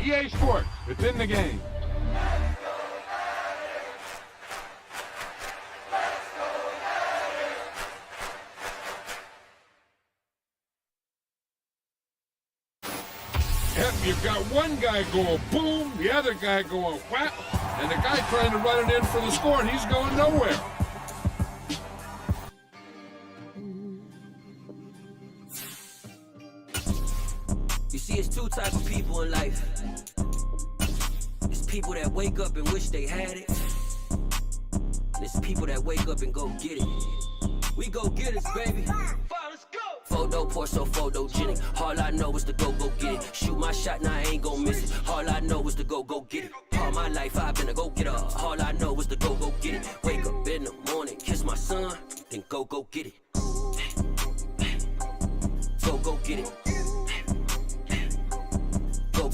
EA Sports, it's in the game. Yep, you've got one guy going boom, the other guy going whap, and the guy trying to run it in for the score, and he's going nowhere. You see, it's two types of people in life. It's people that wake up and wish they had it. And it's people that wake up and go get it. We go get it, baby. Photo poor, so photogenic. All I know is to go get it. Shoot my shot, now I ain't gon' miss it. All I know is to go get it. All my life I've been a go-getter. All I know is to go get it. Wake up in the morning, kiss my son, then go get it. Go get it.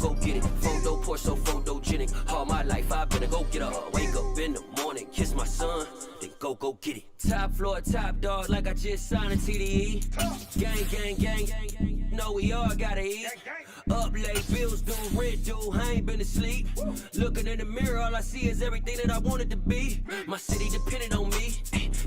Go get it. Photo poor, so photogenic. All my life I've been a go-getter. Wake up in the morning, kiss my son, then go get it. Top floor, top dog, like I just signed a TDE. Gang. Know we all gotta eat. Up late, bills due, rent due, I ain't been asleep. Looking in the mirror, all I see is everything that I wanted to be. My city depended on me,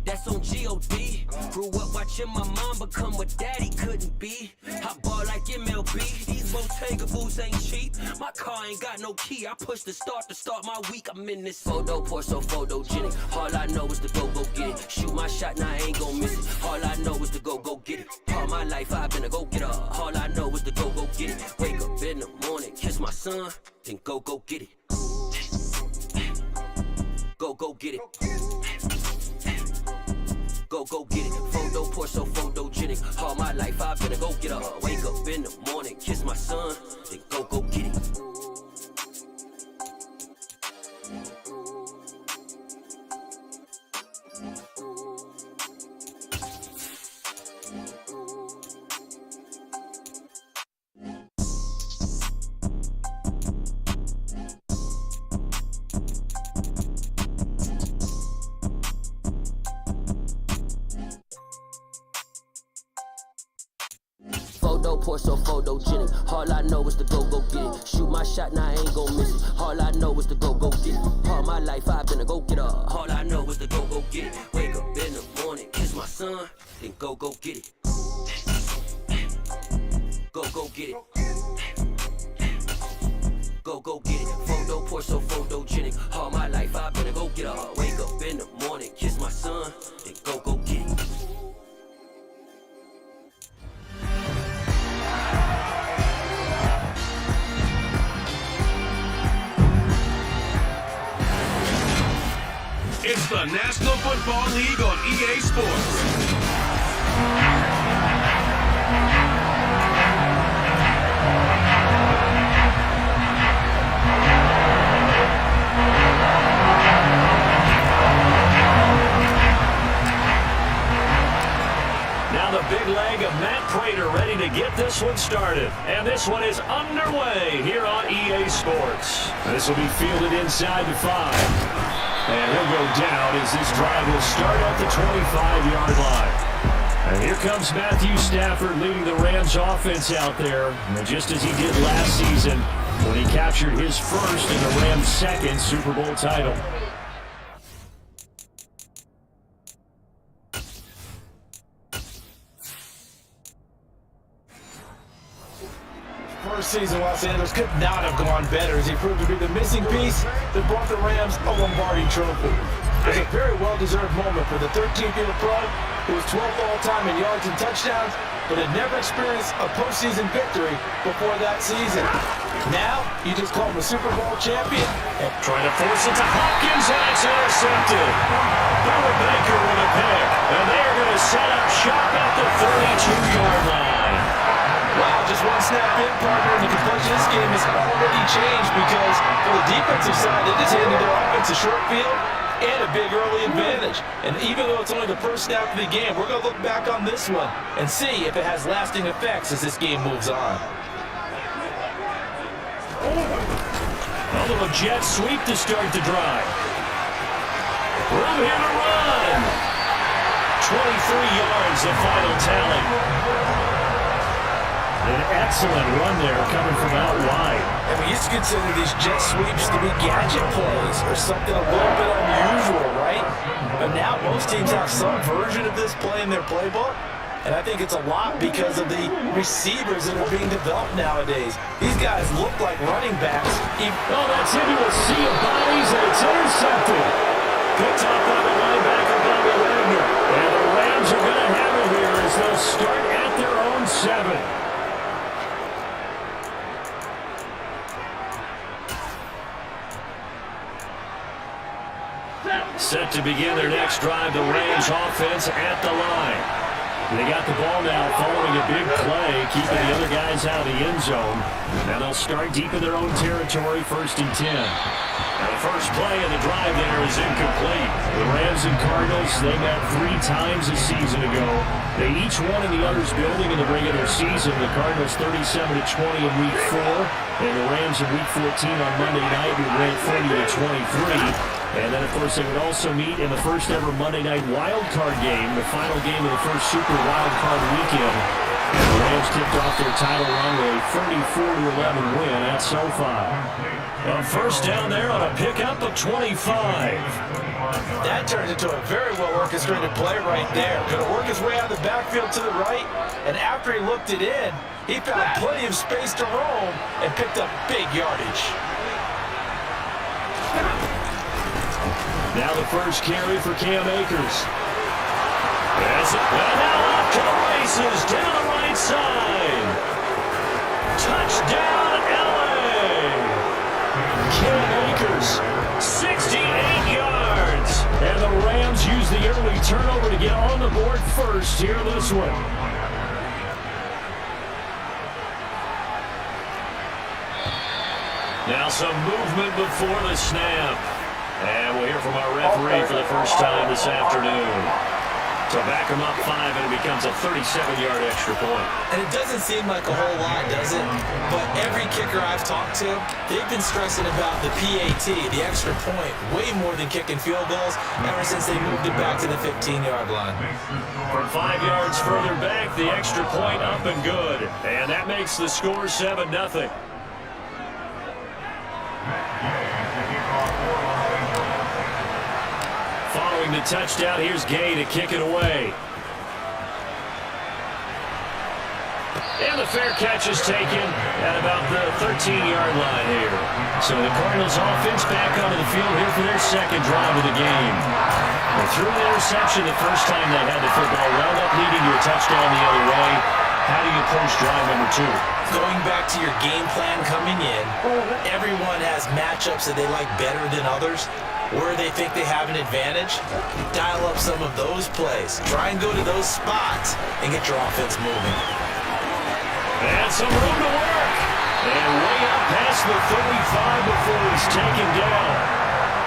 that's on G.O.D. Grew up watching my mom become what daddy couldn't be. I ball like MLB, these Bottega boots ain't cheap. My car ain't got no key, I push the start to start my week. I'm in this photo poor, so photogenic. All I know is to go get it. Shoot my shot, now I ain't gon' miss it. All I know is to go get it. All my life I've been a go-getter. All I know is to go get it. Wake up in the morning, kiss my son, then go get it. Go get it. Go get it. Photo poor, so photogenic. All my life I've been a go-getter. Wake up in the morning, kiss my son, then go get it. Photo poor, so photogenic. All I know is to go get it. Shoot my shot, now I ain't gon' miss it. All I know is to go get it. All my life I've been a go-getter. All I know is to go get it. Wake up in the morning, kiss my son, then go get it. Go get it. Go get it. Photo poor, so photogenic. All my life I've been a go-getter. Wake up in the morning, kiss my son, then go get it. It's the National Football League on EA Sports. Now the big leg of Matt Prater ready to get this one started. And this one is underway here on EA Sports. This will be fielded inside the 5. And he'll go down as this drive will start at the 25-yard line. And here comes Matthew Stafford leading the Rams offense out there. And just as he did last season when he captured his first and the Rams' second Super Bowl title. First season, Los Angeles could not have gone better as he proved to be the missing piece that brought the Rams a Lombardi trophy. It was a very well-deserved moment for the 13th-year pro who was 12th all-time in yards and touchdowns, but had never experienced a postseason victory before that season. Now, you just call him a Super Bowl champion. Trying to force it to Hopkins, and it's intercepted. Bella Baker with a pick, and they are going to set up shop at the 32-yard line. Wow, just one snap in, partner, and the complexion of this game has already changed because for the defensive side, they just handed their offense a short field and a big early advantage. And even though it's only the first snap of the game, we're going to look back on this one and see if it has lasting effects as this game moves on. A little jet sweep to start the drive. Room here to run. 23 yards, the final tally. An excellent run there coming from out wide. And we used used to consider these jet sweeps to be gadget plays or something a little bit unusual, right? But now most teams have some version of this play in their playbook. And I think it's a lot because of the receivers that are being developed nowadays. These guys look like running backs. Oh, that's into a sea of bodies, and it's intercepted. Picked off by the linebacker, Bobby Wagner. And the Rams are going to have it here as they'll start at their own 7. Set to begin their next drive, the Rams offense at the line. They got the ball now following a big play, keeping the other guys out of the end zone. And they'll start deep in their own territory, 1st and 10. And the first play of the drive there is incomplete. The Rams and Cardinals, they met 3 times a season ago. They each won in the other's building in the regular season. The Cardinals 37-20 in Week 4, and the Rams in Week 14 on Monday night would rank 40-23. And then, of course, they would also meet in the first ever Monday night wild card game, the final game of the first Super Wild Card weekend. And the Rams tipped off their title run with a 34-11 win at SoFi. A first down there on a pickup of 25. That turns into a very well-orchestrated play right there. Going to work his way out of the backfield to the right, and after he looked it in, he found plenty of space to roam and picked up big yardage. Now the first carry for Cam Akers. That's it. And now off to the races down the right side. Touchdown, LA. Cam Akers, 68 yards. And the Rams use the early turnover to get on the board first here this one. Now some movement before the snap. And we'll hear from our referee for the first time this afternoon. So back him up 5, and it becomes a 37-yard extra point. And it doesn't seem like a whole lot, does it? But every kicker I've talked to, they've been stressing about the PAT, the extra point, way more than kicking field goals ever since they moved it back to the 15-yard line. From 5 yards further back, the extra point up and good. And that makes the score 7-0. Following the touchdown, here's Gay to kick it away. And the fair catch is taken at about the 13-yard line here. So the Cardinals offense back onto the field here for their second drive of the game. They threw an interception the first time they had the football, wound up leading to a touchdown the other way. How do you approach drive number 2? Going back to your game plan coming in, everyone has matchups that they like better than others. Where they think they have an advantage, dial up some of those plays. Try and go to those spots and get your offense moving. And some room to work. And way up past the 35 before he's taken down.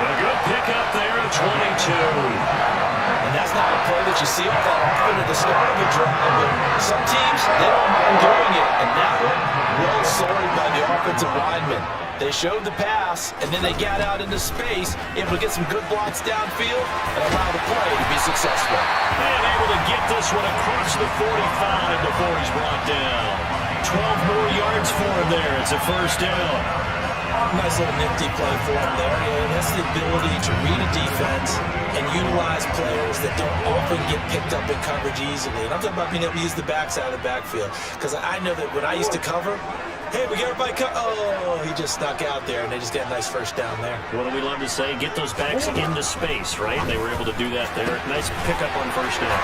A good pickup there at 22. And that's not a play that you see all that often at the start of a drive, but some teams, they don't mind doing it. And that one, well sorted by the offensive lineman. They showed the pass, and then they got out into space, able to get some good blocks downfield and allow the play to be successful. And able to get this one across the 45 before he's brought down. 12 more yards for him there. It's a first down. Nice little nifty play for him there. He has the ability to read a defense and utilize players that don't often get picked up in coverage easily. And I'm talking about being able to use the backside of the backfield. Because I know that when I used to cover, hey, we got everybody oh, he just stuck out there, and they just got a nice first down there. What do we love to say? Get those backs into space, right? They were able to do that there. Nice pickup on first down.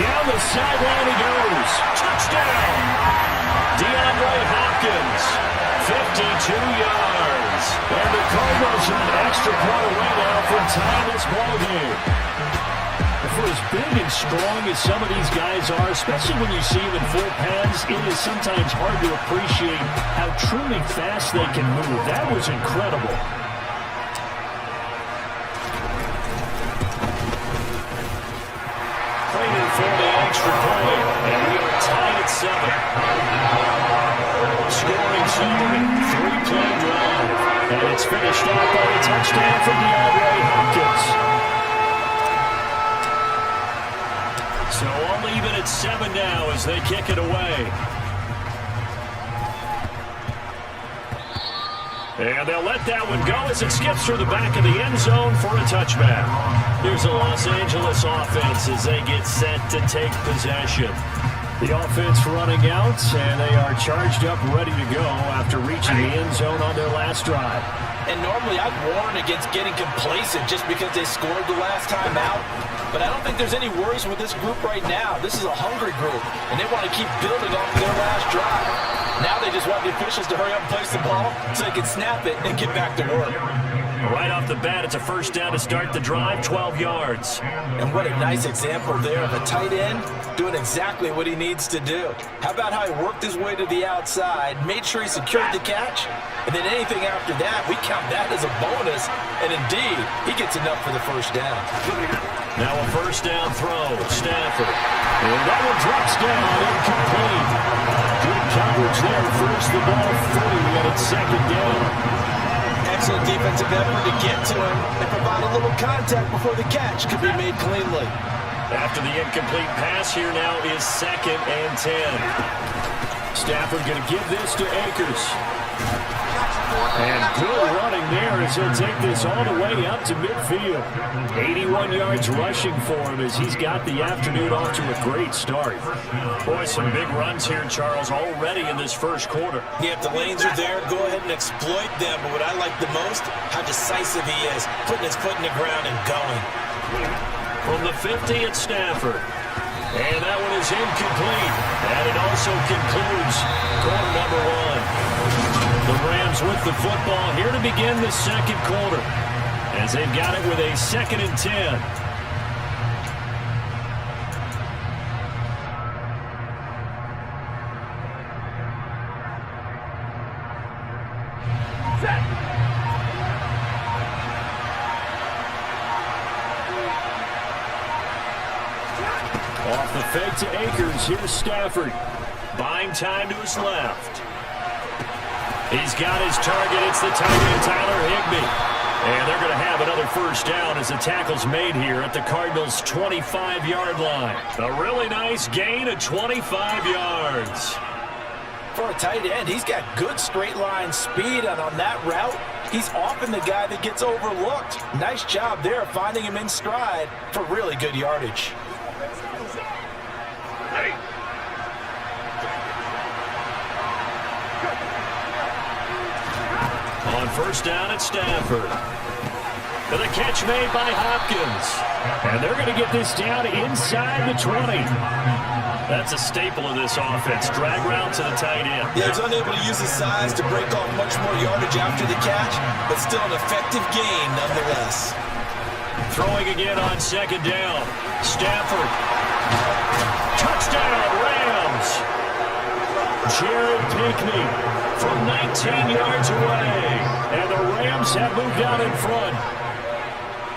Down the sideline he goes. Touchdown! DeAndre Hopkins, 52 yards. And the Cardinals are an extra point away now from tying this ballgame. For as big and strong as some of these guys are, especially when you see them in full pads, it is sometimes hard to appreciate how truly fast they can move. That was incredible. Playing for the extra point, and we are tied at 7. Scoring summary, 3-play drive, and it's finished off by a touchdown from DeAndre Hopkins. So I'll leave it at 7 now as they kick it away. And they'll let that one go as it skips through the back of the end zone for a touchback. Here's the Los Angeles offense as they get set to take possession. The offense running out, and they are charged up, ready to go after reaching the end zone on their last drive. And normally I'd warn against getting complacent just because they scored the last time out. But I don't think there's any worries with this group right now. This is a hungry group, and they want to keep building off their last drive. Now they just want the officials to hurry up and place the ball so they can snap it and get back to work. Right off the bat, it's a first down to start the drive, 12 yards. And what a nice example there of a tight end doing exactly what he needs to do. How about how he worked his way to the outside, made sure he secured the catch, and then anything after that, we count that as a bonus. And indeed, he gets enough for the first down. Now a first down throw, Stafford. And that one drops down, incomplete. Good coverage there, forced the ball free, and it's second down. Excellent defensive effort to get to him and provide a little contact before the catch could be made cleanly. After the incomplete pass, here now is 2nd and 10. Stafford going to give this to Akers. And good running there as he'll take this all the way up to midfield. 81 yards rushing for him as he's got the afternoon off to a great start. Boy, some big runs here, Charles, already in this first quarter. Yeah, if the lanes are there, go ahead and exploit them. But what I like the most, how decisive he is, putting his foot in the ground and going. From the 50 at Stafford. And that one is incomplete. And it also concludes quarter number 1. The Rams with the football here to begin the second quarter as they've got it with a 2nd and 10. Off the fake to Akers. Here's Stafford. Buying time to his left. He's got his target. It's the tight end, Tyler Higbee. And they're going to have another first down as the tackle's made here at the Cardinals' 25-yard line. A really nice gain of 25 yards. For a tight end, he's got good straight line speed, and on that route, he's often the guy that gets overlooked. Nice job there finding him in stride for really good yardage. On first down at Stafford. And the catch made by Hopkins. And they're going to get this down inside the 20. That's a staple of this offense. Drag route to the tight end. Yeah, he's unable to use his size to break off much more yardage after the catch, but still an effective gain nonetheless. Throwing again on second down. Stafford. Touchdown, Rams. Jared Pinkney from 19 yards away. And the Rams have moved out in front.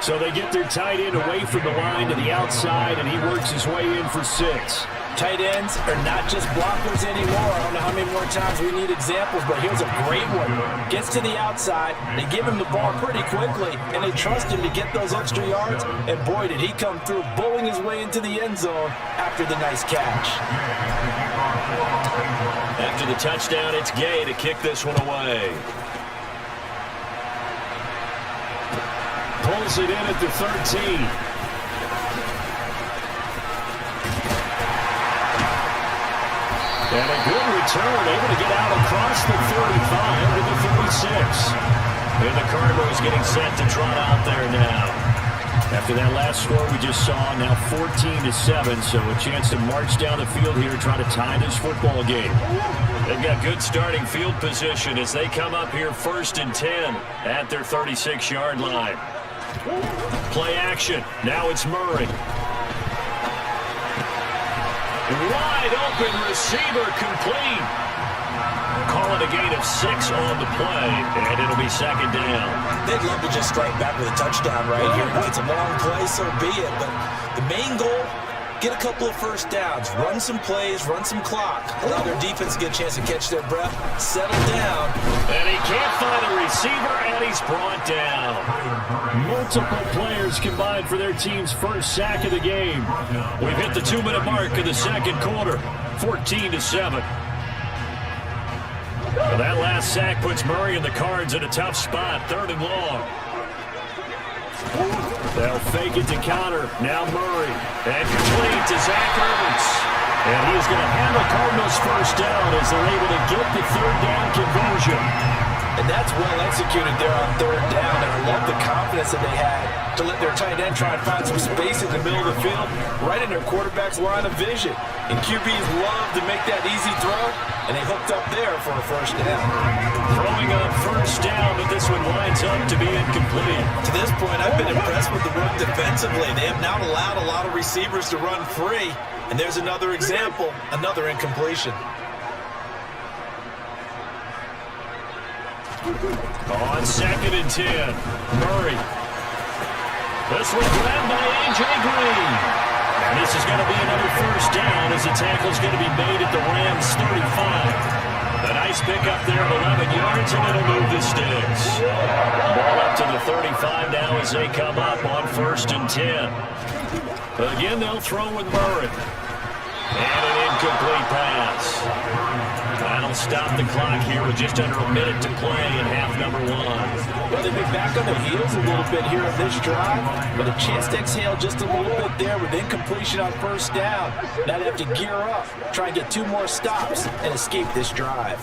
So they get their tight end away from the line to the outside, and he works his way in for 6. Tight ends are not just blockers anymore. I don't know how many more times we need examples, but here's a great one. Gets to the outside, they give him the ball pretty quickly, and they trust him to get those extra yards, and boy, did he come through, bowling his way into the end zone after the nice catch. After the touchdown, it's Gay to kick this one away. Pulls it in at the 13. And a good return, able to get out across the 35 to the 36. And the Cardinals getting set to trot out there now. After that last score we just saw, now 14-7, so a chance to march down the field here and try to tie this football game. They've got good starting field position as they come up here 1st and 10 at their 36-yard line. Play action. Now it's Murray. Wide open receiver complete. Call it a gain of 6 on the play, and it'll be 2nd down. They'd love to just strike back with a touchdown right here. If it's a long play, so be it. But the main goal, get a couple of first downs, run some plays, run some clock, allow their defense to get a chance to catch their breath, settle down. And he can't find a receiver, and he's brought down. Multiple players combined for their team's first sack of the game. We've hit the 2-minute mark of the second quarter, 14-7. Well, that last sack puts Murray and the Cards in a tough spot, 3rd and long. They'll fake it to counter. Now Murray. And complete to Zach Ertz. And he is going to handle Cardinals first down as they're able to get the 3rd down conversion. And that's well executed there on 3rd down. And I love the confidence that they had to let their tight end try and find some space in the middle of the field, right in their quarterback's line of vision. And QBs love to make that easy throw, and they hooked up there for a first down. Throwing on first down, but this one winds up to be incomplete. To this point, I've been impressed with the work defensively. They have not allowed a lot of receivers to run free. And there's another example, another incompletion. On 2nd and 10, Murray. This one grabbed by A.J. Green. And this is going to be another first down as the tackle's going to be made at the Rams 35. A nice pickup there of 11 yards, and it'll move the sticks. Ball up to the 35 now as they come up on 1st and 10. Again, they'll throw with Murray. And an incomplete pass. That'll stop the clock here with just under a minute to play in half number 1. Well, they've been back on their heels a little bit here on this drive, but a chance to exhale just a little bit there with incompletion on first down. Now they have to gear up, try and get 2 more stops, and escape this drive.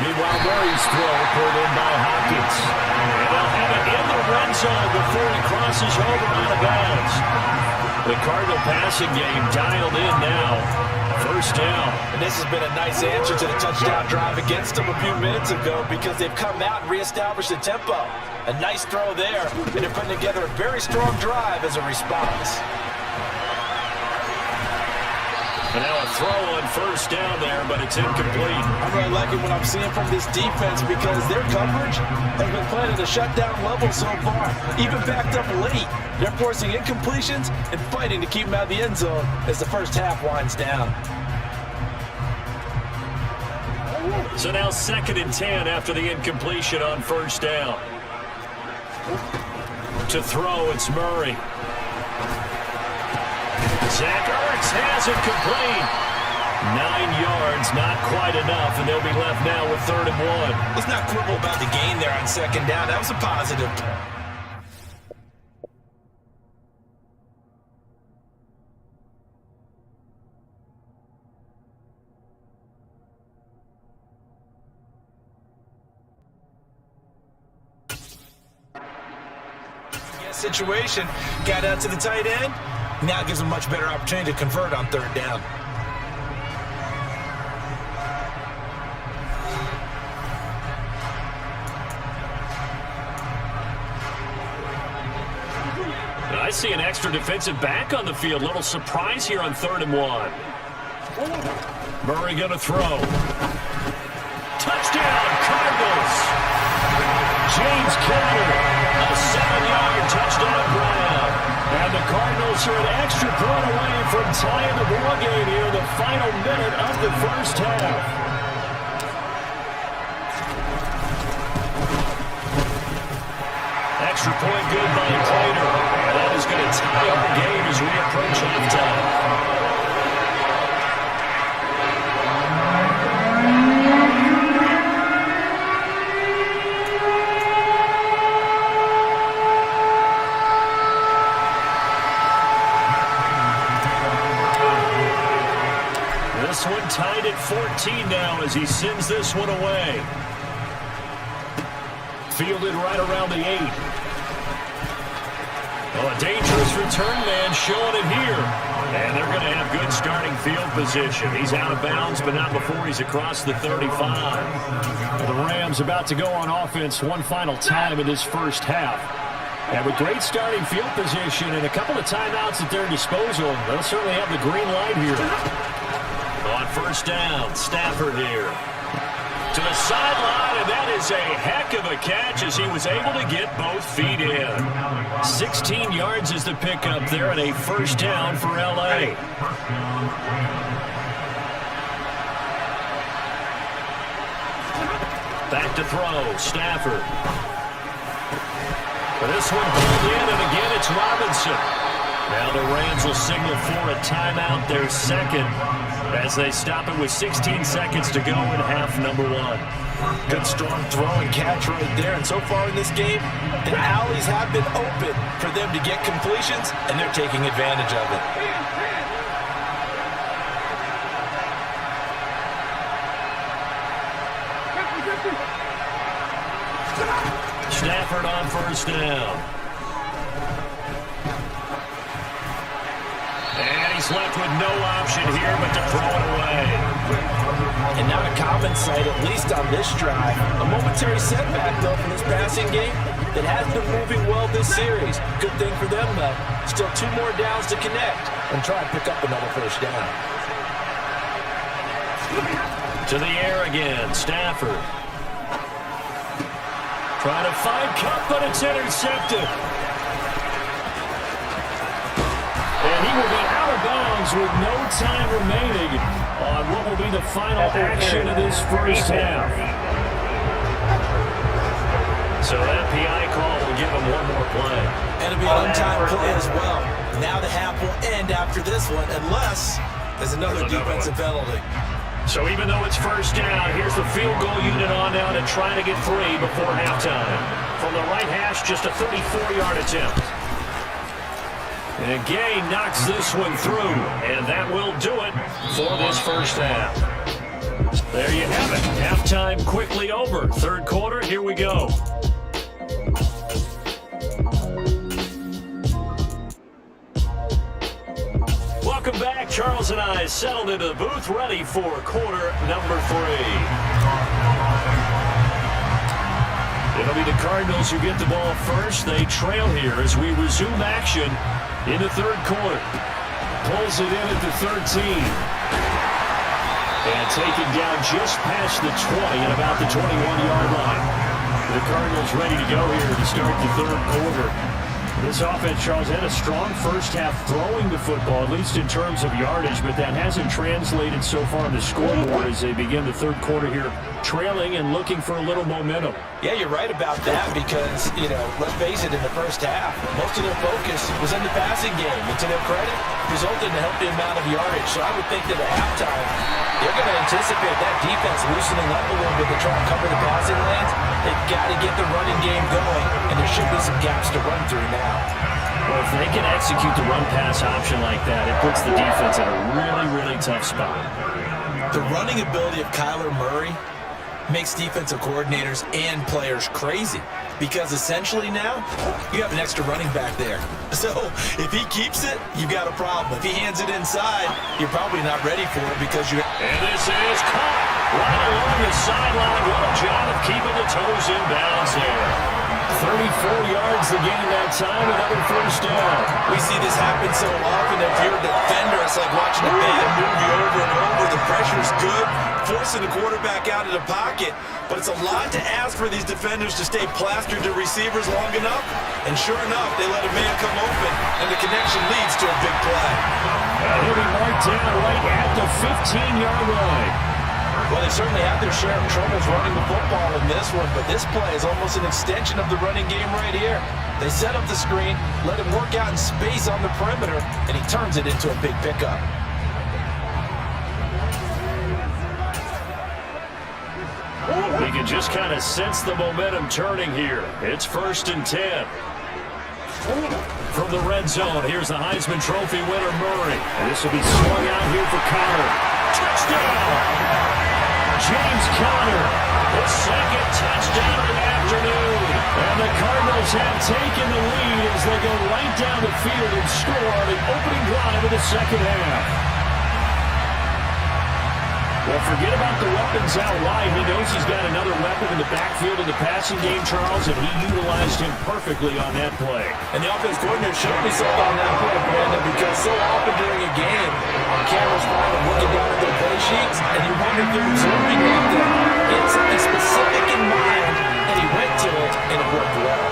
Meanwhile, Murray's throw pulled in by Hopkins. And they'll have it in the red zone before he crosses over out of bounds. The Cardinal passing game dialed in now. First down. And this has been a nice answer to the touchdown drive against them a few minutes ago because they've come out and reestablished the tempo. A nice throw there, and they're putting together a very strong drive as a response. And now a throw on first down there, but it's incomplete. I'm really liking what I'm seeing from this defense because their coverage has been playing at a shutdown level so far. Even backed up late, they're forcing incompletions and fighting to keep them out of the end zone as the first half winds down. So now 2nd and 10 after the incompletion on first down. To throw, it's Murray. Zach Ertz has it complete. 9 yards, not quite enough, and they'll be left now with 3rd and 1. Let's not quibble about the gain there on 2nd down. That was a positive. Situation, got out to the tight end. Now it gives them a much better opportunity to convert on 3rd down. I see an extra defensive back on the field. Little surprise here on 3rd and 1. Murray going to throw. Touchdown, Cardinals. James Conner. A 7-yard touchdown grab. And the Cardinals are an extra point away from tying the ball game here in the final minute of the first half. Extra point good by Prater. And that is going to tie our game as we approach halftime. This one tied at 14 now as he sends this one away. Fielded right around the 8. Oh, a dangerous return man showing it here. And they're going to have good starting field position. He's out of bounds, but not before he's across the 35. The Rams about to go on offense one final time in this first half. And with great starting field position and a couple of timeouts at their disposal, they'll certainly have the green light here. On first down, Stafford here. To the sideline, and that is a heck of a catch as he was able to get both feet in. 16 yards is the pickup there and a first down for L.A. Back to throw, Stafford. But this one pulled in, and again it's Robinson. Now the Rams will signal for a timeout, their second. as they stop it with 16 seconds to go in half number one. Good strong throw and catch right there. And so far in this game, the alleys have been open for them to get completions, and they're taking advantage of it. Stafford on first down. And he's left with no option here but to throw it away. And not a common sight, at least on this drive. A momentary setback, though, for this passing game that has been moving well this series. Good thing for them, though. Still 2 more downs to connect and try and pick up another first down. To the air again, Stafford. Trying to find Cup, but it's intercepted. And he will be out of bounds with no time remaining on what will be the final action of this first half. So that PI call will give him one more play. And it'll be an on-time play as well. Now the half will end after this one, unless there's another defensive penalty. So even though it's first down, here's the field goal unit on down and trying to get 3 before halftime. From the right hash, just a 34-yard attempt. And Gay knocks this one through, and that will do it for this first half. There you have it. Halftime quickly over. Third quarter, here we go. Welcome back. Charles and I settled into the booth, ready for quarter number 3. It'll be the Cardinals who get the ball first. They trail here as we resume action in the third quarter. Pulls it in at the 13. And taken down just past the 20 at about the 21-yard line. The Cardinals ready to go here to start the third quarter. This offense, Charles, had a strong first half throwing the football, at least in terms of yardage, but that hasn't translated so far on the scoreboard as they begin the third quarter here, trailing and looking for a little momentum. Yeah, you're right about that because, let's face it, in the first half, most of their focus was in the passing game. And to their credit, resulted in a healthy amount of yardage. So I would think that at halftime, they're going to anticipate that defense loosening up a little bit to try and cover the passing lanes. They've got to get the running game going, and there should be some gaps to run through now. Well, if they can execute the run-pass option like that, it puts the defense in a really, really tough spot. The running ability of Kyler Murray makes defensive coordinators and players crazy because essentially now you have an extra running back there. So if he keeps it, you've got a problem. If he hands it inside, you're probably not ready for it because you. And this is caught right along the sideline. What a job of keeping the toes in bounds there. 34 yards the gain that time, another first down. We see this happen so often. If you're a defender, it's like watching a bad movie over and over. The pressure's good, forcing the quarterback out of the pocket. But it's a lot to ask for these defenders to stay plastered to receivers long enough. And sure enough, they let a man come open, and the connection leads to a big play. He'll be marked down right at the 15-yard line. Well, they certainly had their share of troubles running the football in this one, but this play is almost an extension of the running game right here. They set up the screen, let him work out in space on the perimeter, and he turns it into a big pickup. We can just kind of sense the momentum turning here. It's 1st and 10. From the red zone, here's the Heisman Trophy winner, Murray. And this will be swung out here for Conner. Touchdown! James Conner, his second touchdown of the afternoon. And the Cardinals have taken the lead as they go right down the field and score on the opening drive of the second half. Well, forget about the weapons out wide. He knows he's got another weapon in the backfield in the passing game, Charles, and he utilized him perfectly on that play. And the offense coordinator showed me something on that play, Brandon, because so often during a game, cameras find them looking down at their play sheets, and you wonder if they're observing anything. He had something specific in mind, and he went to it, and it worked well.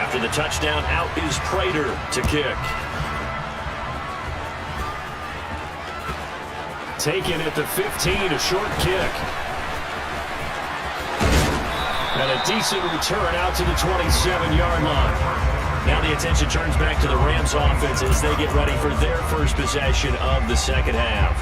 After the touchdown, out is Prater to kick. Taken at the 15, a short kick. And a decent return out to the 27-yard line. Now the attention turns back to the Rams offense as they get ready for their first possession of the second half.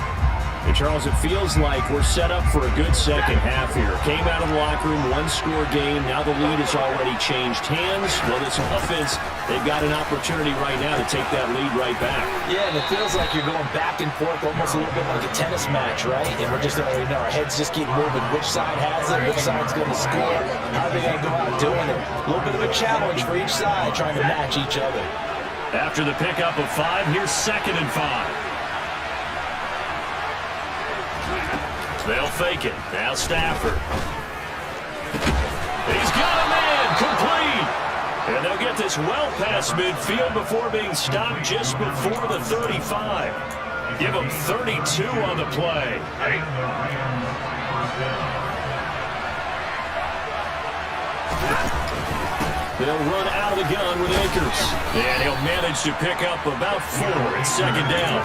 And Charles, it feels like we're set up for a good second half here. Came out of the locker room, one-score game. Now the lead has already changed hands. Well, this offense, they've got an opportunity right now to take that lead right back. Yeah, and it feels like you're going back and forth almost a little bit like a tennis match, right? And we're just already know our heads just keep moving. Which side has it? Which side's going to score? How are they going to go out doing it? A little bit of a challenge for each side trying to match each other. After the pickup of 5, here's 2nd and 5. They'll fake it. Now Stafford. He's got a man complete. And they'll get this well past midfield before being stopped just before the 35. Give them 32 on the play. They'll run out of the gun with Akers. And he'll manage to pick up about 4 at 2nd down.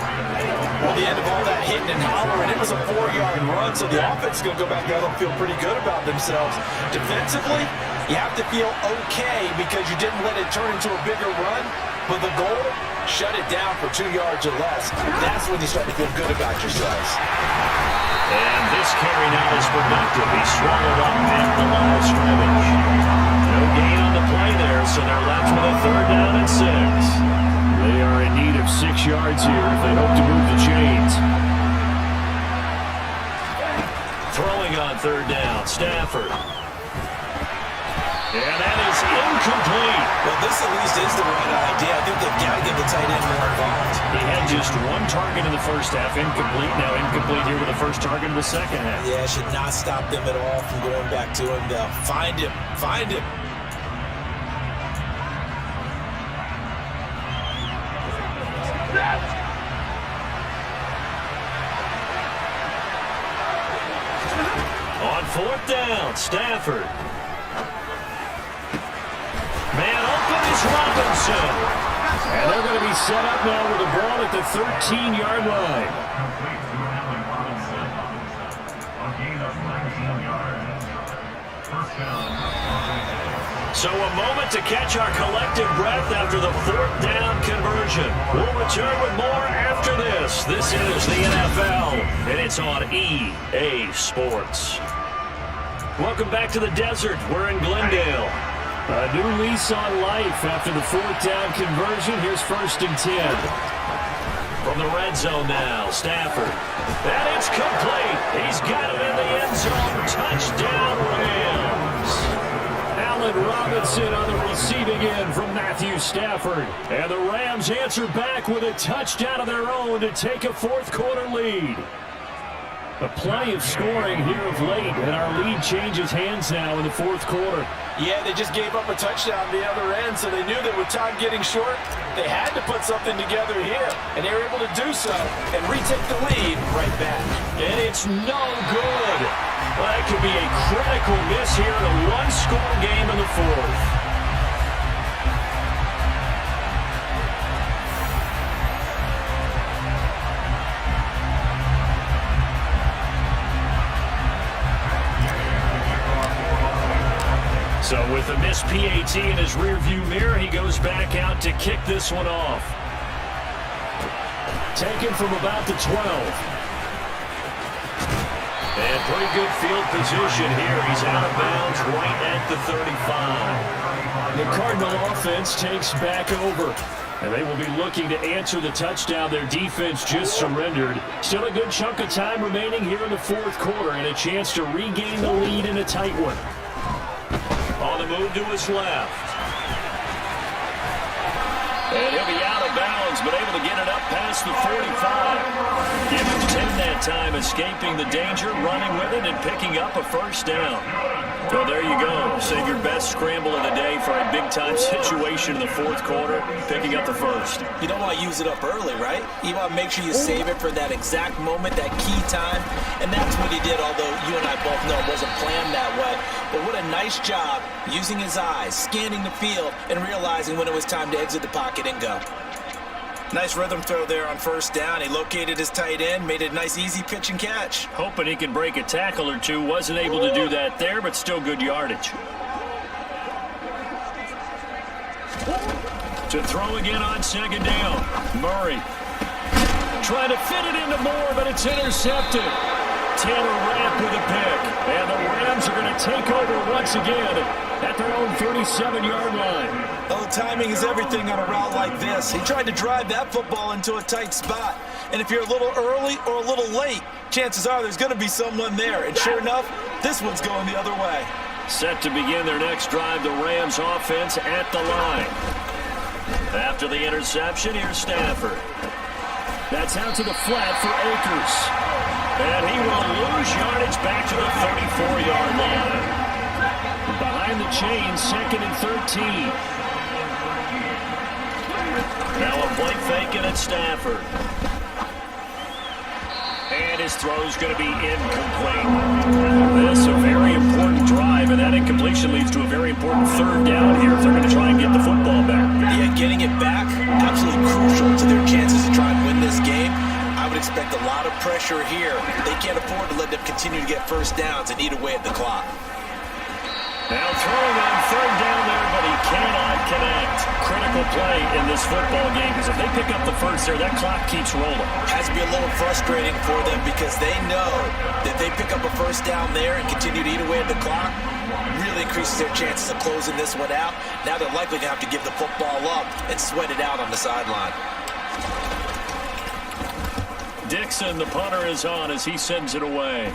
Well, the end of all that hitting and hollering, it was a 4-yard run, so the offense is going to go back out and feel pretty good about themselves. Defensively, you have to feel okay because you didn't let it turn into a bigger run, but the goal, shut it down for 2 yards or less. That's when you start to feel good about yourselves. And this carry now is productive. He swallowed up at the line of scrimmage. No gain on the play there, so they're left with a 3rd down and 6. They are in need of 6 yards here if they hope to move the chains. Throwing on 3rd down, Stafford. And that is incomplete. Well, this at least is the right idea. I think they've got to get the tight end more involved. He had just 1 target in the first half, incomplete. Now incomplete here with the first target in the second half. Yeah, it should not stop them at all from going back to him. They'll find him. Find him. On 4th down, Stafford. Man open is Robinson. And they're going to be set up now with the ball at the 13-yard line. So a moment to catch our collective breath after the 4th down conversion. We'll return with more after this. This is the NFL, and it's on EA Sports. Welcome back to the desert. We're in Glendale. A new lease on life after the 4th down conversion. Here's 1st and 10. From the red zone now, Stafford. And it's complete. He's got him in the end zone. Touchdown, Rams. Allen Robinson on the receiving end from Matthew Stafford. And the Rams answer back with a touchdown of their own to take a 4th quarter lead. Plenty of scoring here of late, and our lead changes hands now in the 4th quarter. Yeah, they just gave up a touchdown the other end, so they knew that with time getting short, they had to put something together here, and they were able to do so and retake the lead right back. And it's no good. Well, that could be a critical miss here in a 1-score game in the 4th. So with a missed PAT in his rearview mirror, he goes back out to kick this one off. Taken from about the 12. And pretty good field position here. He's out of bounds right at the 35. The Cardinal offense takes back over. And they will be looking to answer the touchdown their defense just surrendered. Still a good chunk of time remaining here in the 4th quarter and a chance to regain the lead in a tight one. On the move to his left. And he'll be out of bounds, but able to get it up past the 45. Give him 10 that time, escaping the danger, running with it, and picking up a 1st down. So there you go. Save your best scramble of the day for a big-time situation in the 4th quarter, picking up the 1st. You don't want to use it up early, right? You want to make sure you save it for that exact moment, that key time. And that's what he did, although you and I both know it wasn't planned that way. But what a nice job using his eyes, scanning the field, and realizing when it was time to exit the pocket and go. Nice rhythm throw there on 1st down. He located his tight end, made it a nice easy pitch and catch. Hoping he can break a tackle or two. Wasn't able to do that there, but still good yardage. To throw again on 2nd down. Murray. trying to fit it into Moore, but it's intercepted. Tanner Ramp with a pick. And the Rams are going to take over once again at their own 37-yard line. Oh, timing is everything on a route like this. He tried to drive that football into a tight spot. And if you're a little early or a little late, chances are there's going to be someone there. And sure enough, this one's going the other way. Set to begin their next drive, the Rams offense at the line. After the interception, here's Stafford. That's out to the flat for Akers. And he will lose yardage back to the 34-yard line. Behind the chains, 2nd and 13. Now a play fake at Stafford. And his throw's going to be incomplete. This is a very important drive, and that incompletion leads to a very important 3rd down here if they're going to try and get the football back. Yeah, getting it back, absolutely crucial to their chances to try and win this game. I would expect a lot of pressure here. They can't afford to let them continue to get first downs and eat away at the clock. Now throwing on 3rd down there, but he cannot connect. Critical play in this football game, because if they pick up the first there, that clock keeps rolling. Has to be a little frustrating for them because they know that they pick up a first down there and continue to eat away at the clock, really increases their chances of closing this one out. Now they're likely to have to give the football up and sweat it out on the sideline. Dixon, the punter, is on as he sends it away.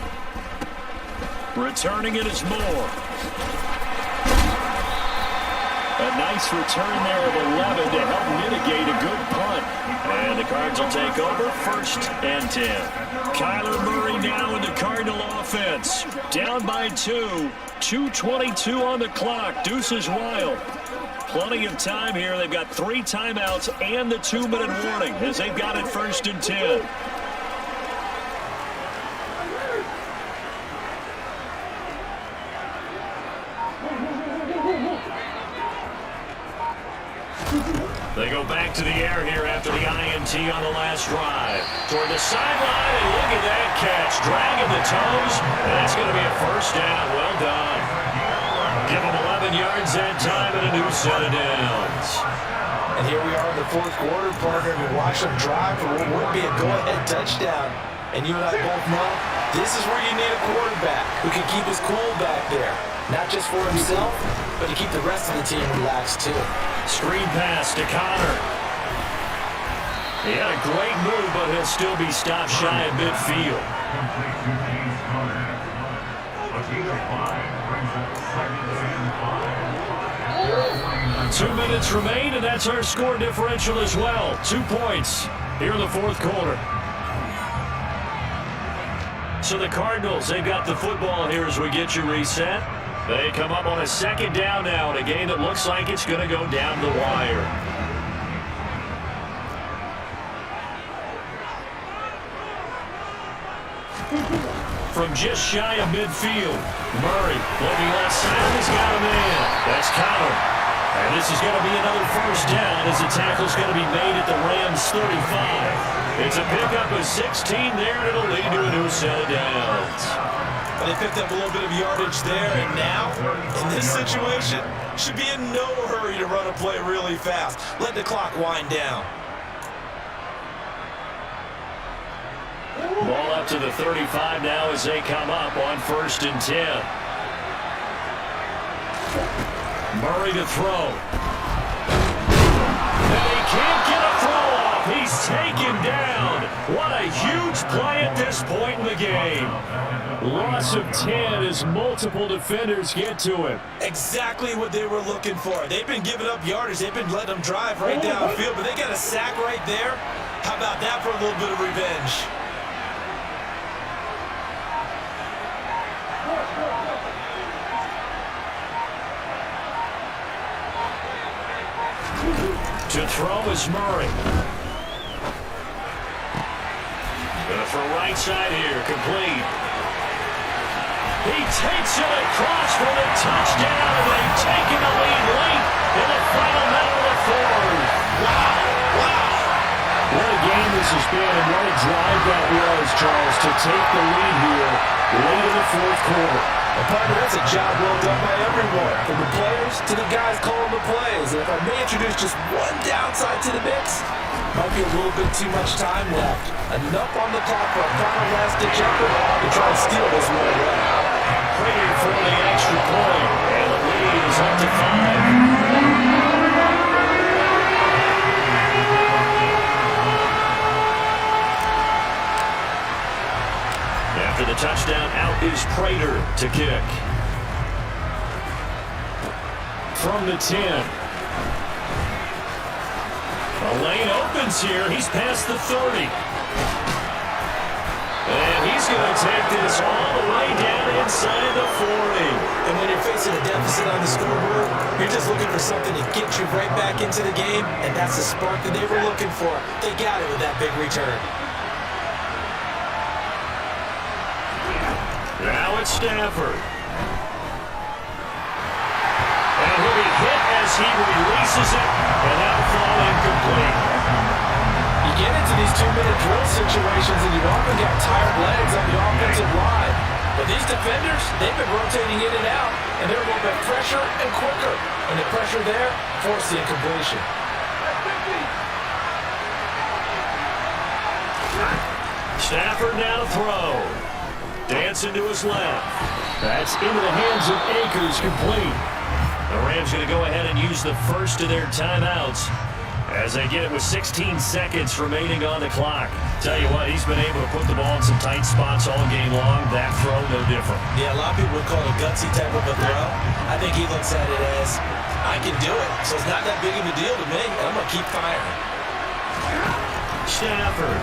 Returning it is Moore. A nice return there of 11 to help mitigate a good punt. And the Cards will take over 1st and 10. Kyler Murray now in the Cardinal offense. Down by 2. 2:22 on the clock. Deuces wild. Plenty of time here. They've got 3 timeouts and the 2-minute warning as they've got it 1st and 10. They go back to the air here after the INT on the last drive. Toward the sideline, and look at that catch. Dragging the toes. That's going to be a 1st down. Well done. Give them 11 yards that time and a new set of downs. And here we are in the 4th quarter, partner. We watch them drive for what would be a go-ahead touchdown. And you and I both know this is where you need a quarterback who can keep his cool back there. Not just for himself, but to keep the rest of the team relaxed too. Screen pass to Connor. He had a great move, but he'll still be stopped shy of midfield. 2 minutes remain, and that's our score differential as well. 2 points here in the 4th quarter. So the Cardinals, they've got the football here as we get you reset. They come up on a 2nd down now in a game that looks like it's going to go down the wire. From just shy of midfield, Murray looking left side, he's got a man. That's Connor. And this is going to be another 1st down as the tackle's going to be made at the Rams 35. It's a pickup of 16 there, and it'll lead to a new set of downs. They picked up a little bit of yardage there, and now, in this situation, should be in no hurry to run a play really fast. Let the clock wind down. Ball up to the 35 now as they come up on 1st and 10. Murray to throw. And he can't get a throw off. He's taken down. What a huge play at this point in the game. Loss of 10 as multiple defenders get to him. Exactly what they were looking for. They've been giving up yardage. They've been letting them drive right downfield, but they got a sack right there. How about that for a little bit of revenge? To throw is Murray. Gonna throw right side here, complete. He takes it across for the touchdown, and they've taken the lead late in the final minute of the 4th. Wow. What a game this has been and what a drive that was, Charles, to take the lead here late in the fourth quarter. And partner, that's a job well done by everyone, from the players to the guys calling the plays. And if I may introduce just one downside to the mix, might be a little bit too much time left. Enough on the clock for a final last-ditch effort to try and steal this one away. Prater for the extra point, and the lead is up to 5. After the touchdown, out is Prater to kick. From the 10. The lane opens here. He's past the 30. And he's going to take this all the way down inside the 40. And when you're facing a deficit on the scoreboard, you're just looking for something to get you right back into the game, and that's the spark that they were looking for. They got it with that big return. Now it's Stafford. And he'll be hit as he releases it, and that'll fall incomplete. You get into these 2-minute drill situations, and you've often got tired legs on the offensive line. But these defenders, they've been rotating in and out, and they're a little bit fresher and quicker. And the pressure there forced the incompletion. Stafford now to throw. Dancing to his left. That's into the hands of Akers, complete. The Rams going to go ahead and use the first of their timeouts as they get it with 16 seconds remaining on the clock. Tell you what, he's been able to put the ball in some tight spots all game long. That throw, no different. Yeah, a lot of people would call it a gutsy type of a throw. I think he looks at it as, I can do it, so it's not that big of a deal to me, and I'm going to keep firing. Stafford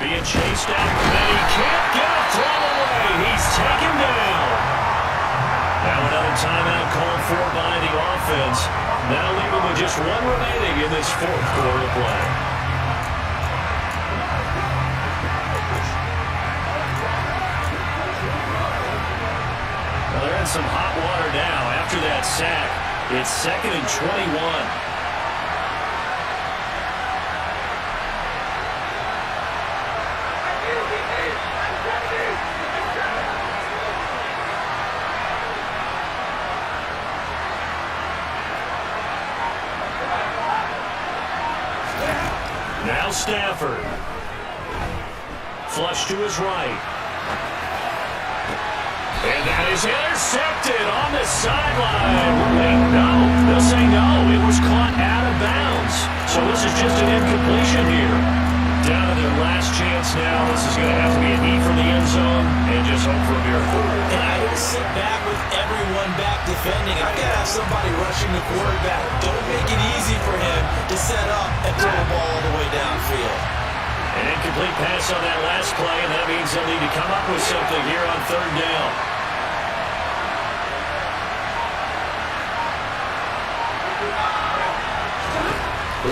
being chased after, and he can't get a throw away. He's taken down. Now another timeout called for by the offense. Now leaving with just one remaining in this fourth quarter of play. Well, they're in some hot water now after that sack. It's 2nd and 21. Now Stafford. Flush to his right. And that is intercepted on the sideline. Wait, no. They'll say no. It was caught out of bounds. So this is just an incompletion here. Down to their last chance now. This is going to have to be a knee from the end zone and just hope for a miracle. And I don't sit back with everyone back defending. I got to have somebody rushing the quarterback. Don't make it easy for him to set up and throw the ball all the way downfield. An incomplete pass on that last play, and that means they'll need to come up with something here on 3rd down.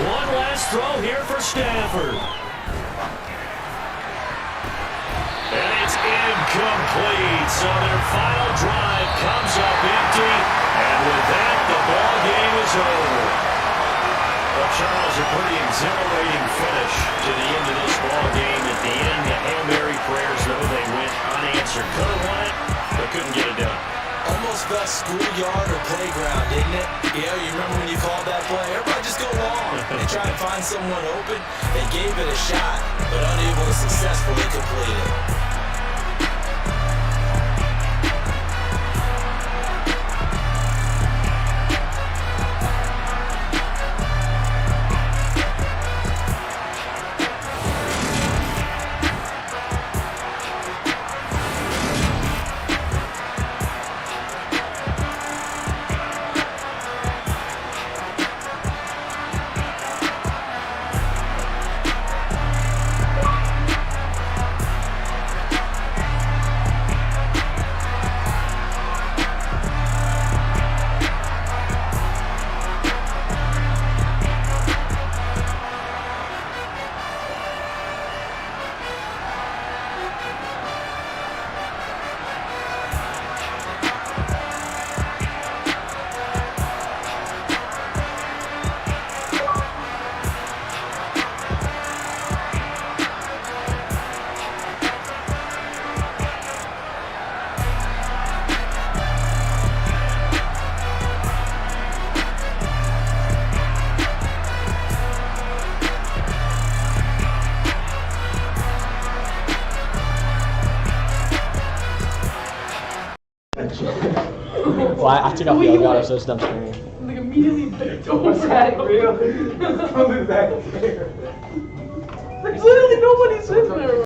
One last throw here for Stafford. And it's incomplete. So their final drive comes up empty. And with that, the ball game is over. Well, Charles, a pretty exhilarating finish to the end of this ball game. At the end, the Hail Mary prayers, though, they went unanswered. Could have won it, but couldn't get it done. Almost felt schoolyard or playground, didn't it? Yeah, you remember when you called that play? Everybody just go long and try and find someone open. They gave it a shot, but unable to successfully complete it. Well, I took off the Elgato, so it's dumb screen. Like immediately bent over. Was that real? There's literally nobody sitting there.